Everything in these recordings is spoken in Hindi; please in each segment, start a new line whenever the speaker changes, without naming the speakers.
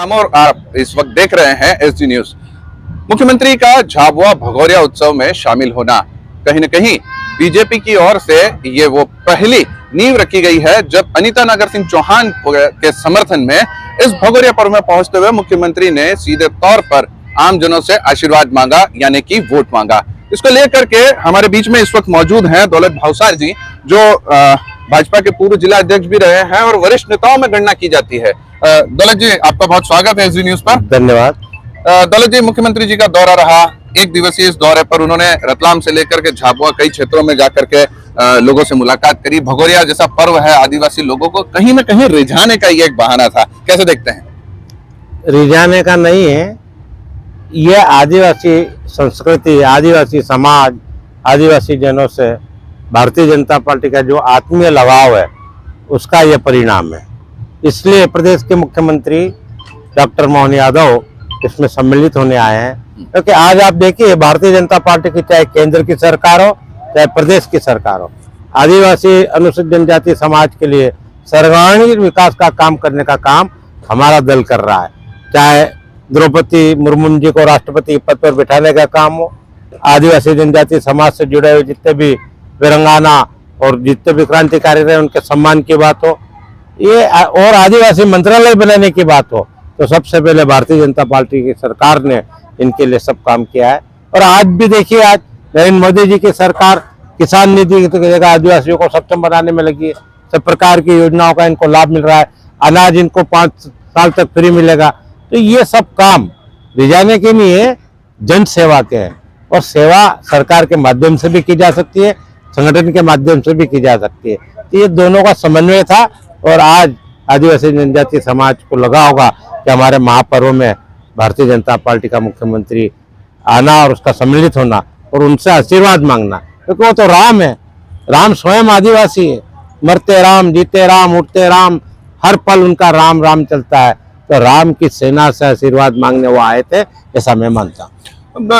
और आप इस वक्त देख रहे हैं एसडी न्यूज। मुख्यमंत्री का झाबुआ भगोरिया उत्सव में शामिल होना कहीं न कहीं बीजेपी की ओर से ये वो पहली नींव रखी गई है, जब अनीता नगर सिंह चौहान के समर्थन में इस भगोरिया पर्व में पहुंचते हुए मुख्यमंत्री ने सीधे तौर पर आमजनों से आशीर्वाद मांगा, यानी कि वोट मांगा। इसको लेकर के हमारे बीच में इस वक्त मौजूद हैं दौलत भावसार जी, जो भाजपा के पूर्व जिला अध्यक्ष भी रहे हैं और वरिष्ठ नेताओं में गणना की जाती है। दौलत जी, आपका बहुत स्वागत है एसडी न्यूज पर।
धन्यवाद।
दौलत जी, मुख्यमंत्री जी का दौरा रहा, एक दिवसीय इस दौरे पर उन्होंने रतलाम से लेकर के झाबुआ कई क्षेत्रों में जाकर के लोगों से मुलाकात करी। भगोरिया जैसा पर्व है, आदिवासी लोगों को कहीं न कहीं रिझाने का ये एक बहाना था, कैसे देखते हैं?
रिझाने का नहीं है, ये आदिवासी संस्कृति, आदिवासी समाज, आदिवासी जनों से भारतीय जनता पार्टी का जो आत्मीय लगाव है उसका ये परिणाम है। इसलिए प्रदेश के मुख्यमंत्री डॉक्टर मोहन यादव इसमें सम्मिलित होने आए हैं, क्योंकि आज आप देखिए भारतीय जनता पार्टी की चाहे केंद्र की सरकार हो चाहे प्रदेश की सरकार हो, आदिवासी अनुसूचित जनजाति समाज के लिए सर्वांगीण विकास का काम करने का काम हमारा दल कर रहा है। चाहे द्रौपदी मुर्मू जी को राष्ट्रपति पद पर बिठाने का काम हो, आदिवासी जनजाति समाज से जुड़े हुए जितने भी वीरंगाना और जितने भी क्रांतिकारी रहे उनके सम्मान की बात हो, ये और आदिवासी मंत्रालय बनाने की बात हो, तो सबसे पहले भारतीय जनता पार्टी की सरकार ने इनके लिए सब काम किया है। और आज भी देखिए, आज नरेंद्र मोदी जी की सरकार किसान निधि की जगह आदिवासियों को सक्षम बनाने में लगी है। सब प्रकार की योजनाओं का इनको लाभ मिल रहा है, अनाज इनको 5 साल तक फ्री मिलेगा। तो ये सब काम रिझाने के नहीं है, जन सेवा के हैं, और सेवा सरकार के माध्यम से भी की जा सकती है, संगठन के माध्यम से भी की जा सकती है। तो ये दोनों का समन्वय था, और आज आदिवासी जनजाति समाज को लगा होगा कि हमारे महापर्व में भारतीय जनता पार्टी का मुख्यमंत्री आना और उसका सम्मिलित होना और उनसे आशीर्वाद मांगना, क्योंकि वो तो राम है, राम स्वयं आदिवासी है। मरते राम, जीते राम, उठते राम, हर पल उनका राम राम चलता है। तो राम की सेना से आशीर्वाद मांगने वो आए थे, ऐसा मैं मानता हूँ।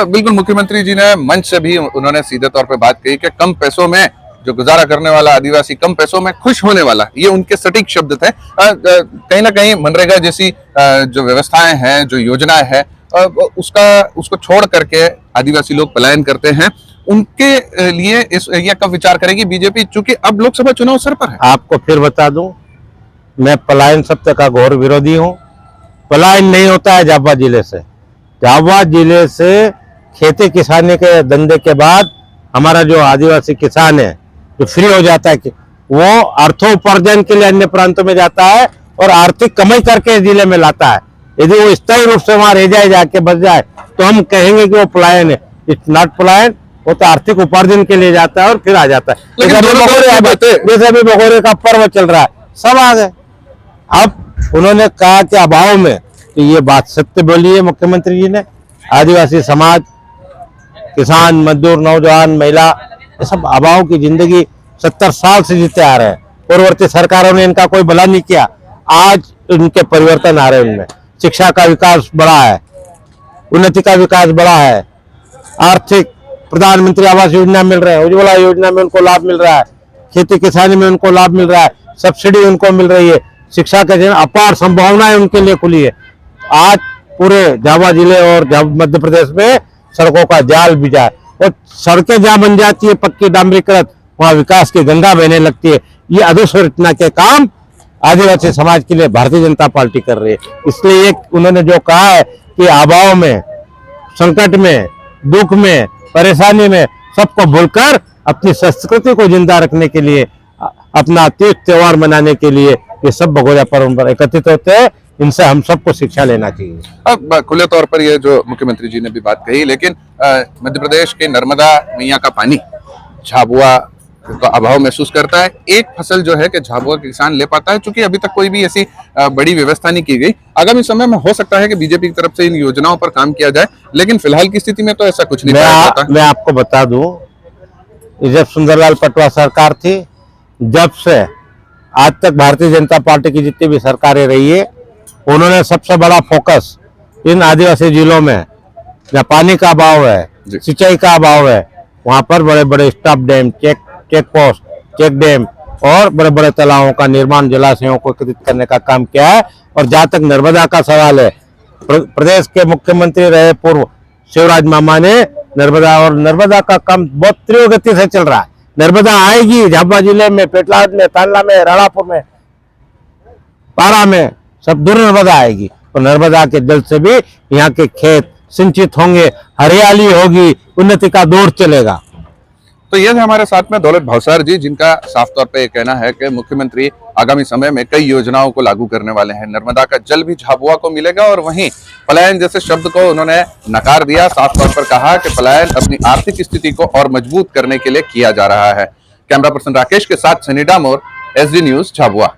बिल्कुल, मुख्यमंत्री जी ने मंच से भी उन्होंने सीधे तौर पे बात कही कि कम पैसों में जो गुजारा करने वाला आदिवासी, कम पैसों में खुश होने वाला, ये उनके सटीक शब्द थे। कहीं ना कहीं मनरेगा जैसी जो व्यवस्थाएं हैं, जो योजनाएं हैं, उसको छोड़ करके आदिवासी लोग पलायन करते हैं, उनके लिए यह कब विचार करेगी बीजेपी, चूंकि अब लोकसभा चुनाव सर पर है?
आपको फिर बता दूं, मैं पलायन शब्द का घोर विरोधी हूँ। पलायन नहीं होता है झाबुआ जिले से। झाबुआ जिले से खेती किसानी के धंधे के बाद हमारा जो आदिवासी किसान है जो फ्री हो जाता है, कि वो अर्थोपार्जन के लिए अन्य प्रांतों में जाता है और आर्थिक कमाई करके जिले में लाता है। यदि वो स्थायी रूप से वहां रह जाए, जाके बस जाए, तो हम कहेंगे कि वो पलायन है। इट्स नॉट पलायन, वो तो आर्थिक उपार्जन के लिए जाता है और फिर आ जाता है। जैसे अभी भगोरे का पर्व चल रहा है, सब आ गए। अब उन्होंने कहा कि अभाव में, तो ये बात सत्य बोली है मुख्यमंत्री जी ने। आदिवासी समाज, किसान, मजदूर, नौजवान, महिला, ये सब अभाव की जिंदगी 70 साल से जीते आ रहे हैं। पूर्ववर्ती सरकारों ने इनका कोई भला नहीं किया। आज इनके परिवर्तन आ रहे हैं, उनमें शिक्षा का विकास बढ़ा है, उन्नति का विकास बढ़ा है, आर्थिक प्रधानमंत्री आवास योजना मिल रहे हैं, उज्ज्वला योजना में उनको लाभ मिल रहा है, खेती किसानी में उनको लाभ मिल रहा है, सब्सिडी उनको मिल रही है, शिक्षा के अपार संभावनाएं उनके लिए खुली है। आज पूरे झाबुआ जिले और मध्य प्रदेश में सड़कों का जाल बिछा है, और सड़कें जहाँ बन जाती है पक्की डामरीकृत, वहाँ विकास की गंगा बहने लगती है। ये अधोसंरचना के काम आदिवासी समाज के लिए भारतीय जनता पार्टी कर रही है। इसलिए उन्होंने जो कहा है कि अभाव में, संकट में, दुख में, परेशानी में सबको भूलकर अपनी संस्कृति को जिंदा रखने के लिए, अपना तीज त्योहार मनाने के लिए ये सब भगोरिया पर्व पर एकत्रित होते हैं। इनसे हम सबको शिक्षा लेना चाहिए।
अब खुले तौर पर ये जो मुख्यमंत्री जी ने भी बात कही, लेकिन मध्य प्रदेश के नर्मदा मैया का पानी झाबुआ का अभाव महसूस करता है। एक फसल जो है कि झाबुआ किसान ले पाता है, चूंकि अभी तक कोई भी ऐसी बड़ी व्यवस्था नहीं की गई। आगामी समय में हो सकता है कि बीजेपी की तरफ से इन योजनाओं पर काम किया जाए, लेकिन फिलहाल की स्थिति में तो ऐसा कुछ नहीं होता।
मैं आपको बता दूं, जब सुंदरलाल पटवा सरकार थी, जब से आज तक भारतीय जनता पार्टी की जितनी भी सरकारें रही है, उन्होंने सबसे बड़ा फोकस इन आदिवासी जिलों में जहाँ पानी का अभाव है, सिंचाई का अभाव है, वहां पर बड़े बड़े stop dam, check post, check dam, और बड़े बड़े तालाबों का निर्माण, जलाशयों को एकत्रित करने का काम किया है। और जहां तक नर्मदा का सवाल है, प्रदेश के मुख्यमंत्री रहे पूर्व शिवराज मामा ने नर्मदा का काम बहुत तीव्र गति से चल रहा है। नर्मदा आएगी झाबुआ जिले में, पेटलाद में, तांडला में, राणापुर में, पारा में, सब दूर नर्मदा आएगी। और नर्मदा के जल से भी यहाँ के खेत सिंचित होंगे, हरियाली होगी, उन्नति का दौर चलेगा।
तो ये थे हमारे साथ में दौलत भावसार जी, जिनका साफ तौर पे ये कहना है कि मुख्यमंत्री आगामी समय में कई योजनाओं को लागू करने वाले हैं। नर्मदा का जल भी झाबुआ को मिलेगा और वहीं पलायन जैसे शब्द को उन्होंने नकार दिया। साफ तौर पर कहा कि पलायन अपनी आर्थिक स्थिति को और मजबूत करने के लिए किया जा रहा है। कैमरा पर्सन राकेश के साथ सनी डामोर, SD न्यूज झाबुआ।